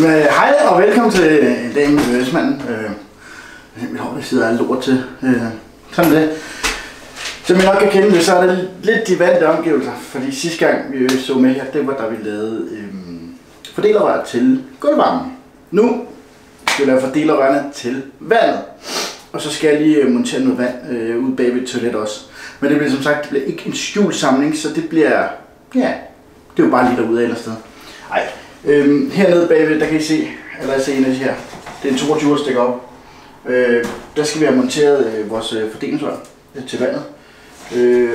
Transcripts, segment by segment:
Hej og velkommen til dagen med Østmanden. Mit hår sidder alt lort til. Sådan det. Som I nok kan kende det, så er det lidt de vante omgivelser. Fordi sidste gang vi så med her, det var da vi lavede fordelerrør til gulvvarmen. Nu skal vi lave fordelerrørene til vandet. Og så skal jeg lige montere noget vand ude bag ved et toilet også. Men det bliver som sagt, det bliver ikke en skjulsamling, så det bliver, ja, det er jo bare lige derude af eller sted. Ej. Hernede bagved, der kan I se, eller se en af de her, det er en 22 stikker op. Der skal vi have monteret vores fordelingsrør til vandet.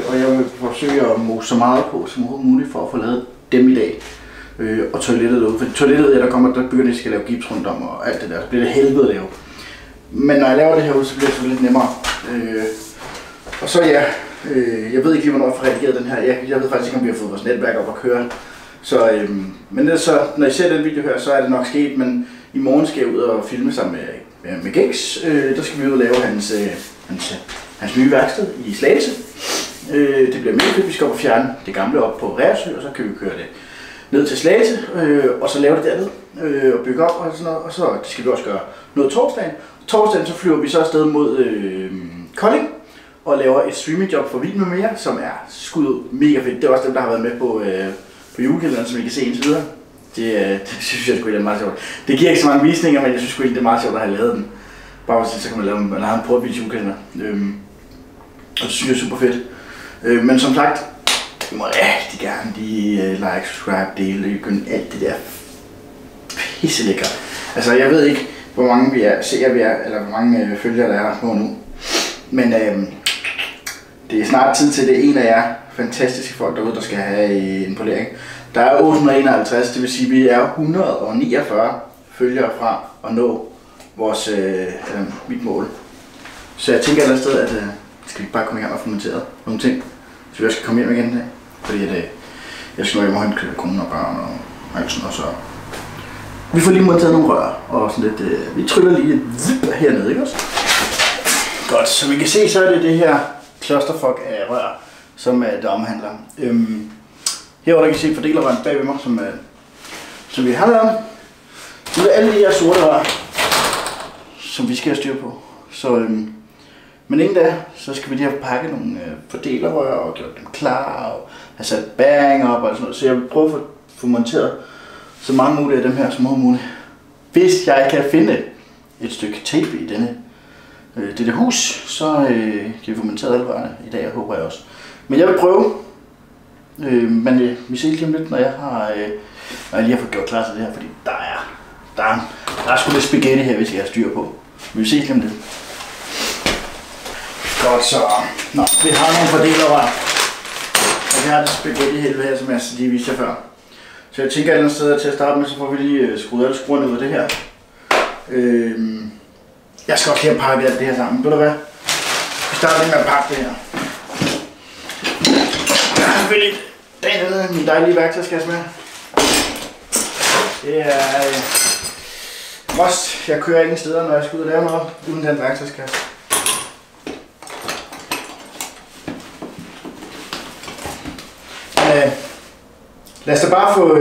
Og jeg vil forsøge at mose så meget på som overhovedet muligt for at få lavet dem i dag. Og toilettet derude, for toilettet der begynder de skal lave gips rundt om og alt det der, så bliver det helvede at lave. Men når jeg laver det herude, så bliver det så lidt nemmere. Og så ja, jeg ved ikke lige hvornår jeg får redigeret den her, jeg ved faktisk ikke om vi har fået vores netværk op at køre. Så, men det er så, når I ser den video her, så er det nok sket, men i morgen skal jeg ud og filme sammen med Gex. Der skal vi ud og lave hans nye værksted i Slagelse. Det bliver mega fedt, vi skal op og fjerne det gamle op på Reersø, og så kan vi køre det ned til Slagelse, og så lave det dernede, og bygge op og sådan noget, og så det skal vi også gøre noget torsdagen. Torsdagen så flyver vi så afsted mod Kolding, og laver et streamingjob for Vin med mere, som er skudt mega fedt. Det er også dem, der har været med på julekalenderen, som I kan se indtil videre. Det synes jeg sgu egentlig er meget sjovt. Det giver ikke så mange visninger, men jeg synes sgu egentlig, det er meget sjovt at have lavet den. Bare så kan man have en portvis julekalender. Og det synes jeg er super fedt. Men som sagt, I må rigtig gerne lige like, subscribe, dele, alt det der pisselækker. Altså jeg ved ikke, hvor mange vi er, eller hvor mange følgere der er på nu. Men det er snart tid til det en af jer fantastiske folk derude, der skal have en polering. Der er 851, det vil sige, at vi er 149 følgere fra at nå vores mit mål. Så jeg tænker et eller andet sted, at skal vi bare komme i gang og få monteret nogle ting, så vi også skal komme hjem igen i dag. Fordi at, jeg skal nå hjem og hente konen og børn og alt sådan noget, så vi får lige monteret nogle rør og sådan lidt. Vi tryller lige et zip hernede, ikke også? Godt, så vi kan se, så er det her clusterfuck af rør, som det omhandler. Herovre der kan I se fordelerrøren bag ved mig, som vi har lavet. Nu er alle de her sorte rør, som vi skal have styr på. Så, men inden da, så skal vi lige have pakket nogle fordelerrør og gjort dem klar og have sat bæringer op og sådan noget. Så jeg vil prøve at få monteret så mange mulige af dem her som muligt. Hvis jeg kan finde et stykke tape i dette hus, så kan vi få monteret alle rørene i dag, håber jeg også. Men jeg vil prøve. Men vi ser lige om lidt, når jeg lige har fået gjort klar til det her, fordi der er sgu lidt spaghetti her, hvis jeg har styr på. Vi ser lige om lidt. Godt så. Nå, vi har nogle fordelerrør. Og vi har det spaghetti helvede her, som jeg lige viste jer før. Så jeg tænker et eller andet sted til at starte med, så får vi lige skruet alle skruerne ud af det her. Jeg skal også lige have pakket alt det her sammen. Ved du hvad? Vi starter lige med at pakke det her. Jeg har selvfølgelig dagen min dejlige værktøjskasse med. Det er rost. Jeg kører ingen steder, når jeg skal ud og lave noget uden den værktøjskasse. Lad os da bare få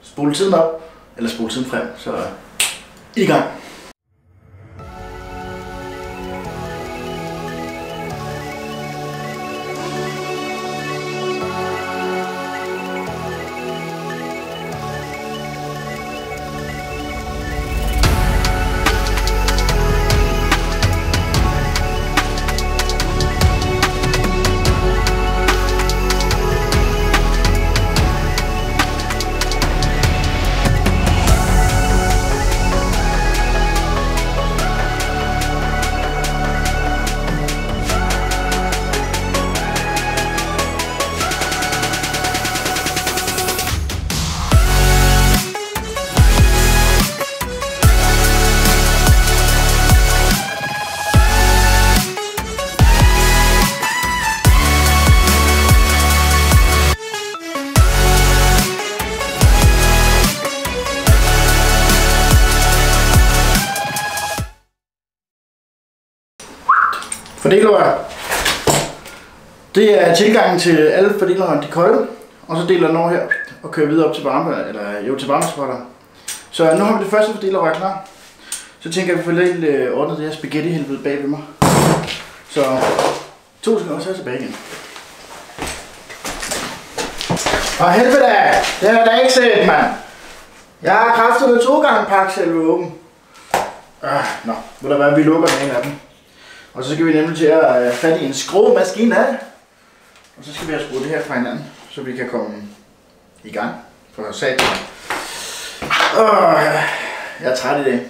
spolet tiden op, eller spolet tiden frem, så i gang. Fordelerrør. Det er tilgangen til alle fordelerrørene, de kolde, og så deler den over her og kører videre op til varme, eller jo til varmespotter. Så nu har vi det første fordelerrør klar. Så tænker jeg, at vi får lidt ordnet det her spaghetti-helvede bag ved mig. Så 2 sekunder, så er jeg tilbage igen. Og helvede, det har jeg da ikke set, mand. Jeg har kraftet med 2 gange pakke selve åben. Nå, vil der være, vi lukker den ene af dem. Og så skal vi nemlig til at fat i en skruemaskine af. Og så skal vi have skruet det her fra hinanden, så vi kan komme i gang for satan. Jeg er træt i dag.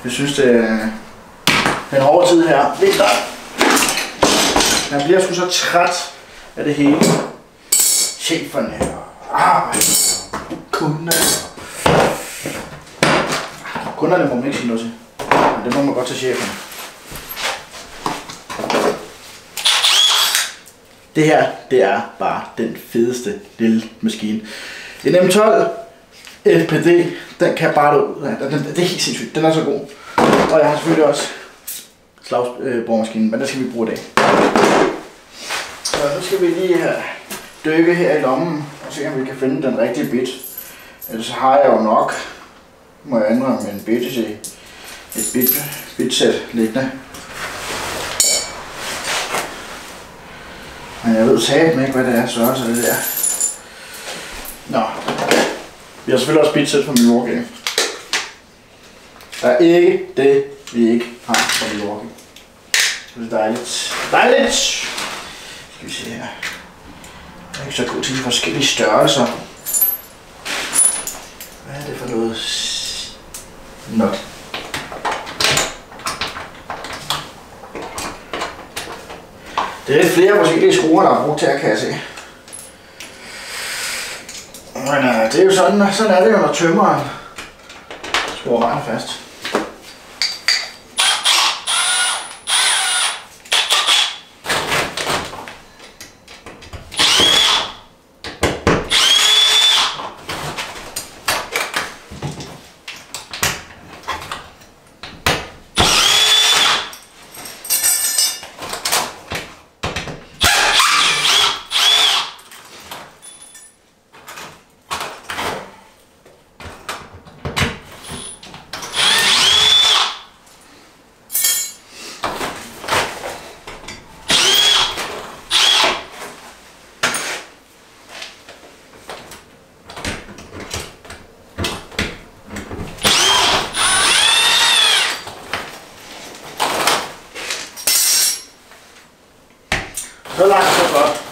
Jeg synes, det er en hård tid her. Vinter. Man bliver sgu så træt af det hele. Cheferne og kunderne må man ikke sige noget til. Men det må man godt til cheferne. Det her, det er bare den fedeste lille maskine. En M12 FPD, den kan bare ud af. Det er helt sindssygt, den er så god. Og jeg har selvfølgelig også slagsboremaskinen, men den skal vi bruge i dag. Så nu skal vi lige dykke her i lommen og se om vi kan finde den rigtige bit. Ellers har jeg jo nok, må jeg indrømme, en bit til et bitsæt liggende. Men jeg ved satme ikke, hvad det er, så det der. Nå, vi har selvfølgelig også bitsæt fra Milwaukee. Der er ikke det, vi ikke har fra Milwaukee. Det er dejligt. Dejligt! Skal vi se her. Jeg er ikke så god til de forskellige størrelser. Hvad er det for noget? Not. Det er lidt flere forskellige skruer, der er brugt til her, kan jeg se. Men det er jo sådan er det jo, når tømmeren skruer rent fast. Så langt, så godt.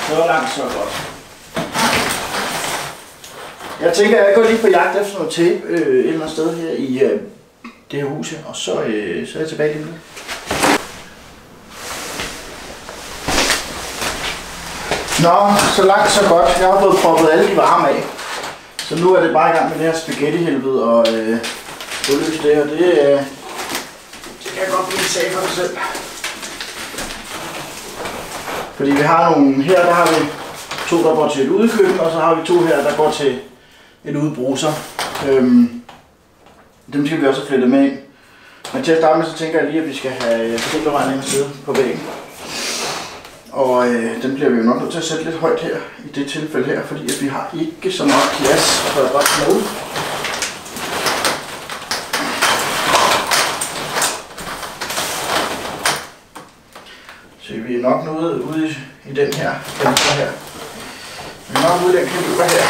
Så langt, så godt. Jeg tænker, at jeg går lige på jagt efter noget tape et eller andet sted her i det her hus her, og så er jeg tilbage lige nu. Nå, så langt, så godt. Jeg har fået proppet alle de varme af. Så nu er det bare i gang med det her spaghetti-helvede og få løst det her. Det kan godt blive en sag for sig selv. Fordi vi har nogle her, der har vi 2, der går til et udekøkken, og så har vi 2 her, der går til et udebruser. Dem skal vi også flette med ind. Men til at starte med, så tænker jeg lige, at vi skal have fordelerregningen sidde på væggen. Og den bliver vi jo nok nødt til at sætte lidt højt her, i det tilfælde her, fordi at vi har ikke så meget plads for at bare noget. Så vi er nok noget ude i den her kaliber her. Vi er nok ude i den kaliber her.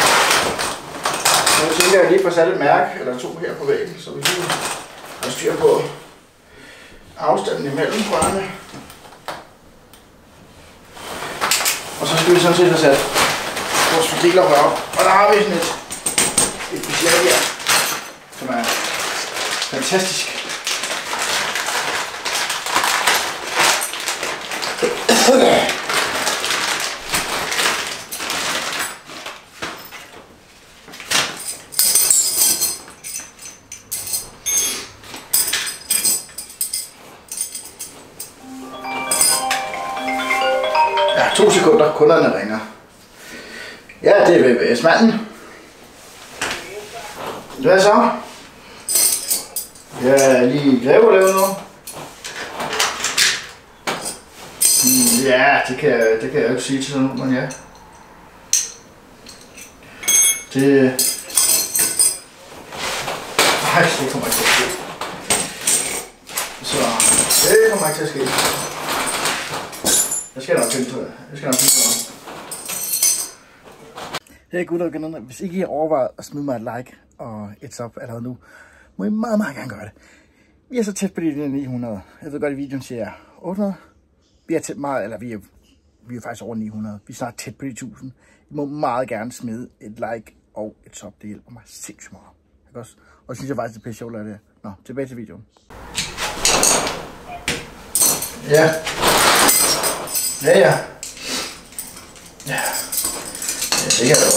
Så jeg tænker, at jeg lige får sat et mærke eller 2 her på væggen, så vi lige har styr på afstanden imellem rørene. Og så skal vi sådan set have sat vores fordelerrør op. Og der har vi sådan et budget her, som er fantastisk. Ja, 2 sekunder, kunderne ringer. Ja, det er VVS-manden. Hvad så? Jeg er lige i Greveløv nu. Ja, det kan jeg jo ikke sige til sådan nogen, men ja. Det... Ej, det kommer ikke til at ske. Så det kommer ikke til at ske. Jeg skal nok finde på det. Hey gutter og venner, hvis ikke I har overvejet at smide mig et like og et sub allerede nu, må I meget, meget gerne gøre det. Vi er så tæt på de 900. Jeg ved godt, at videoen siger 800. Vi er tæt meget, eller vi er faktisk over 900. Vi er snart tæt på de 1000. I må meget gerne smide et like og et sub. Det hjælper mig sindssygt meget. Ikke også? Og synes jeg faktisk, det er pisse sjovt af det. Nå, tilbage til videoen. Ja. Ja. Det kan jeg jo.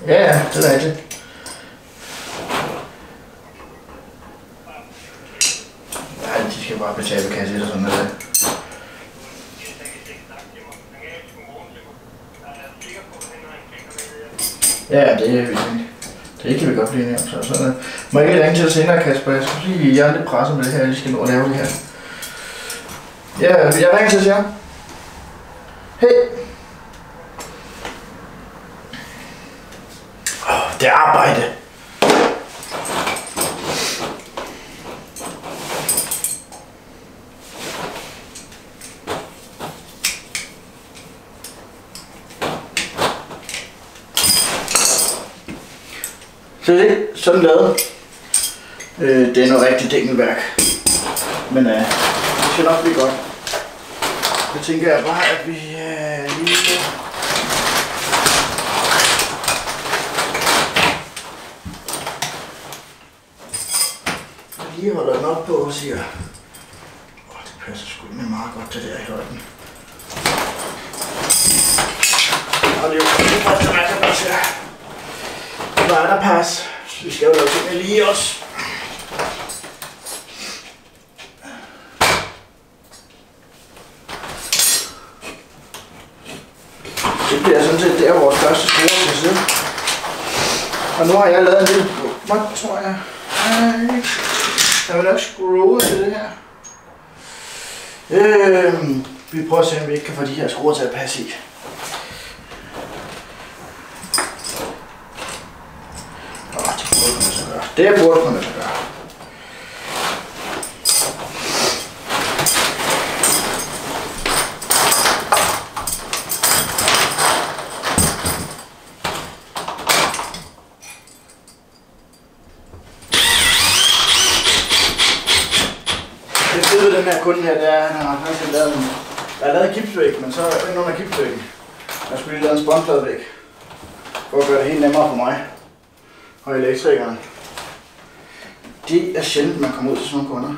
Ja, det er rigtigt. Nej, de skal bare betale kasse eller sådan noget. Ja, det er vi. Det kan vi godt blive enige om. Så må jeg ikke ringe til dig senere, Kasper? Jeg skal lige, jeg er lidt presset med det her, jeg lige skal nå at lave det her. Ja, jeg ringer til jer. Hej. Det er arbejde. Så det sådan lavet. Det er noget rigtig dængelværk. Men det skal nok blive godt. Så tænker jeg bare, at vi lige holder den op på og siger, det passer sgu med meget godt det der i højden. Og det er jo godt, at man kan bare se. Hvor er der pas? Vi skal jo lave tingene lige også. Det bliver sådan set der vores første skruer til sidde. Og nu har jeg lavet en lille mod, tror jeg. Jeg vil nok skrue til det her. Vi prøver at se, om vi ikke kan få de her skruer til at passe i. Det burde man altså gøre. Det fede ved den her kunde her, det er, at han har faktisk lavet en... Der er lavet en gipsvæg, men så er der ikke nogen af gipsvæggen. Der skulle lige lave en spåndpladevæg. For at gøre det helt nemmere for mig og elektrikeren. Det er sjældent, man kommer ud til sådan nogle kunder.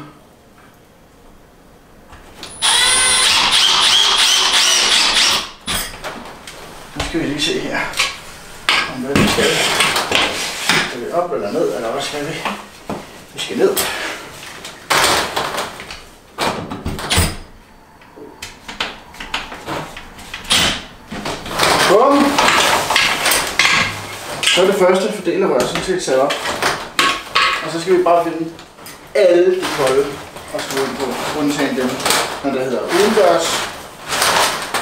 Nu skal vi lige se her, om hvad vi skal. Skal vi op eller ned, eller hvad skal vi? Vi skal ned. Bum! Så er det første fordelerrør sådan set sat op. Og så skal vi bare finde alle de kolde og skrue ind på, undtagen dem, når det hedder udendørs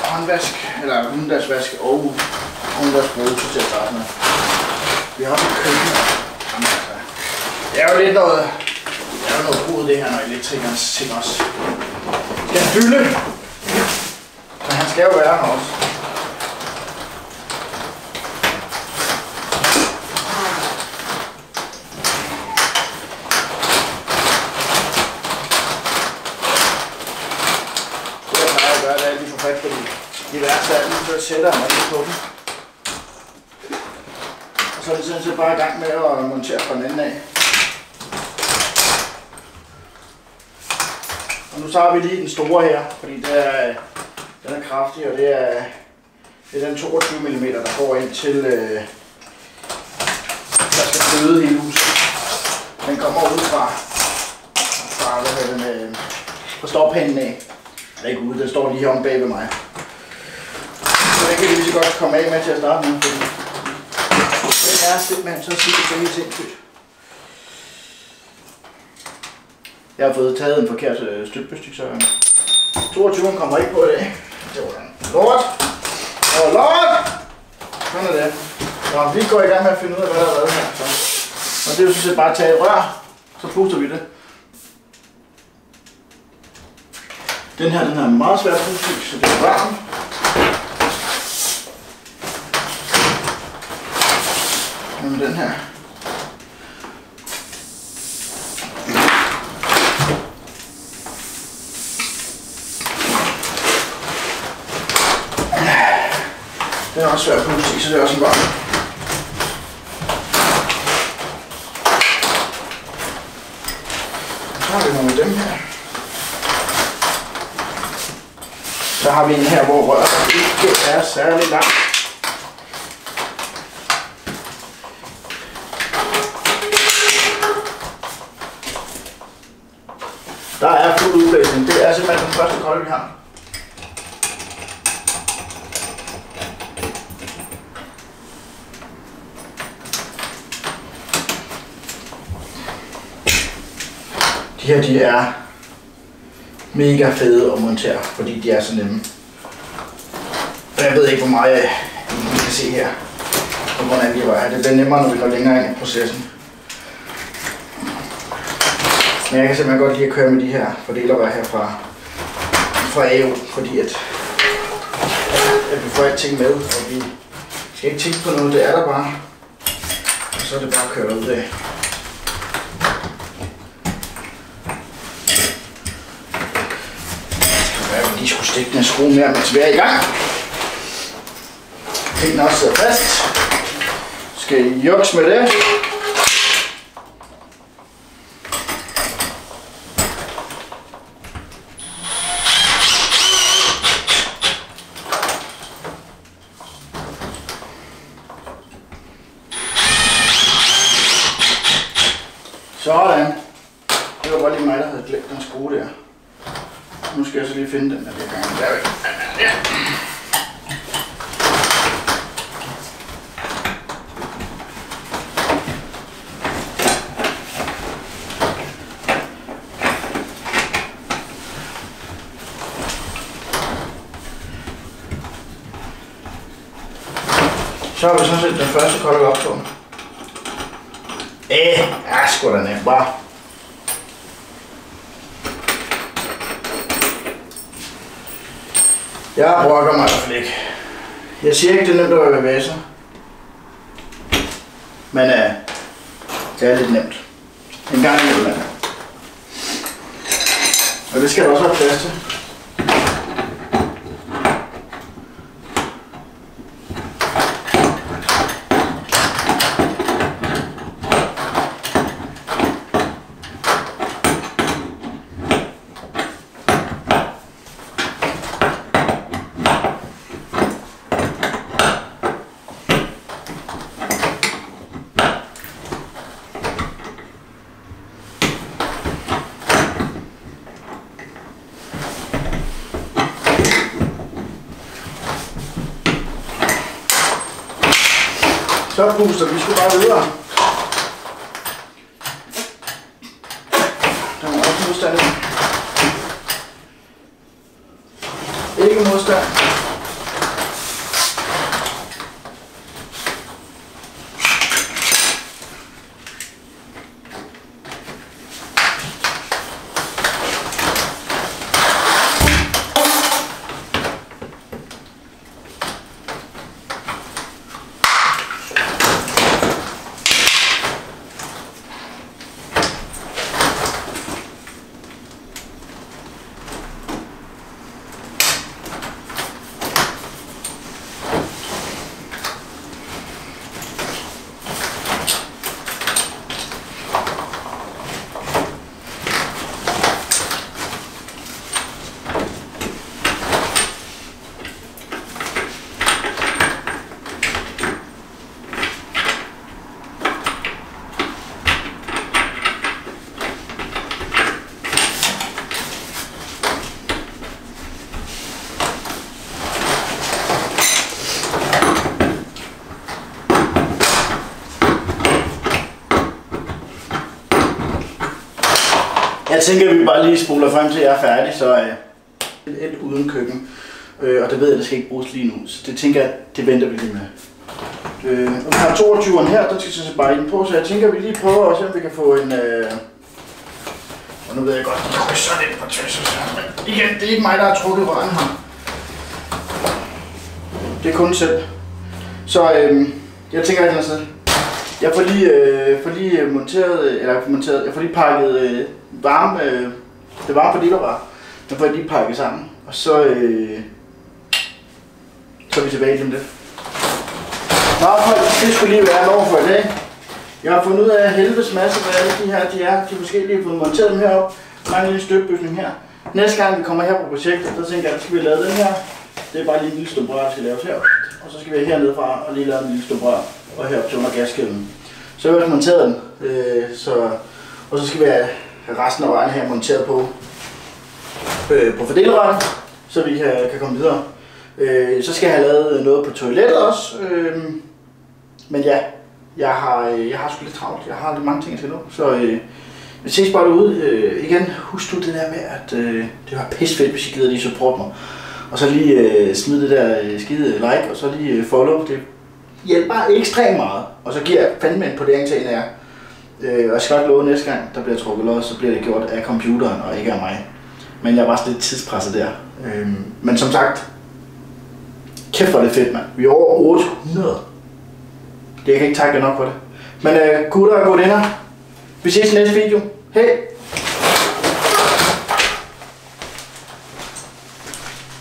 håndvask, eller udendørsvask og udendørs bruse til at starte med. Vi har også et køkken. Det er jo lidt noget, brud det her, når elektrikernes ting også skal fylde. Men han skal jo være her også. Fordi de værste af dem, så sætter jeg mig lige på dem. Og så er det sådan set bare i gang med at montere fra den anden af. Og nu tager vi lige den store her, fordi den er kraftig, og det er den 22 mm, der går ind til, der skal føde hele huset. Den kommer ud fra på stoppinden af. Den er ikke ude, den står lige her om bag ved mig. Så den kan vi lige så godt komme af med til at starte med, fordi den er simpelthen så sygt, det er helt sindssygt. Jeg har fået taget en forkert støtbestik, så 22 kommer ikke på i dag. Det var lort. Og lort! Sådan er det. Så vi går i gang med at finde ud af, hvad der er lavet her. Så. Og det er jo sådan set bare at tage et rør, så puster vi det. Den her er meget svær at puste, så det er varmt. Jamen den her. Den er også svær at puste, så det er også en varm. Så har vi nogle af dem her. Så har vi en her, hvor røret ikke er særlig langt. Der er fuld udblæsning. Det er simpelthen den første kolde, vi har. De her, de er mega fede at montere, fordi de er så nemme. Og jeg ved ikke, hvor meget I kan se her, på grund af de rør. Det bliver nemmere, når vi går længere ind i processen. Men jeg kan simpelthen godt lide at køre med de her fordelerrør her fra AO, fordi at vi får alting med, og vi skal ikke tænke på noget, det er der bare. Og så er det bare at køre ud af. De skulle stikke den skrue mere, mens vi er i gang. Den også sidder fast. Skal I jokse med det? Sådan. Det var bare lige mig, der havde glemt den skrue der. Nu skal jeg så lige finde den der gang. Der er ja. Så har vi sådan set den første kolde optog. Sgu da nemt bare. Jeg brokker mig i hvert fald ikke. Jeg siger ikke, det er nemt at være bevægelser. Men det er lidt nemt. En gang imellem. Og det skal der også være plads til. Så puster vi skal bare videre. Der er også modstand. Ikke modstand. tænker, at vi bare lige spoler frem til, at jeg er færdig, så et uden køkken. Og det ved jeg, det skal ikke bruges lige nu, så det tænker jeg, det venter vi lige med. Og vi har 22'eren her, der skal så bare ind på, så jeg tænker, at vi lige prøver at se, om vi kan få en... Og nu ved jeg godt, at jeg sådan ind på tøs, men igen, det er ikke mig, der har trukket røren her. Det er kun selv. Så jeg tænker et eller andet sted. Jeg får lige monteret, jeg får lige pakket det varme på litervarer. Den får jeg lige pakket sammen, og så er vi tilbage til det. Nå folk, det skulle lige være lov for i dag. Jeg har fundet ud af helvedes masse, hvad alle de her de er. De forskellige har fået monteret dem heroppe. Der er en lille støbbygning her. Næste gang vi kommer her på projektet, så tænker jeg, at skal vi lave den her. Det er bare lige en lille stump rør, der skal laves her. Og så skal vi hernede fra og lige lave en lille stump rør. Og herop til under gaskælden. Så har vi også monteret den. Og så skal vi have resten af vejen her monteret på fordelerørene, så vi kan komme videre. Så skal jeg have lavet noget på toilettet også. Men ja, jeg har sgu lidt travlt. Jeg har lidt mange ting, jeg skal nå. Så vi ses bare derude. Igen, husk du det der med, at det var pissefedt, hvis I gider lige support mig. Og så lige smid det der skide like, og så lige follow. Det hjælper ekstremt meget. Og så giver jeg fandme en podering til en af jer. Og jeg skal nok love næste gang, der bliver trukket lod, så bliver det gjort af computeren og ikke af mig. Men jeg er bare lidt tidspresset der. Men som sagt, kæft hvor er det fedt, mand. Vi er over 800. Det kan ikke takke nok for det. Men gutter og gutinder, vi ses i næste video. Hej!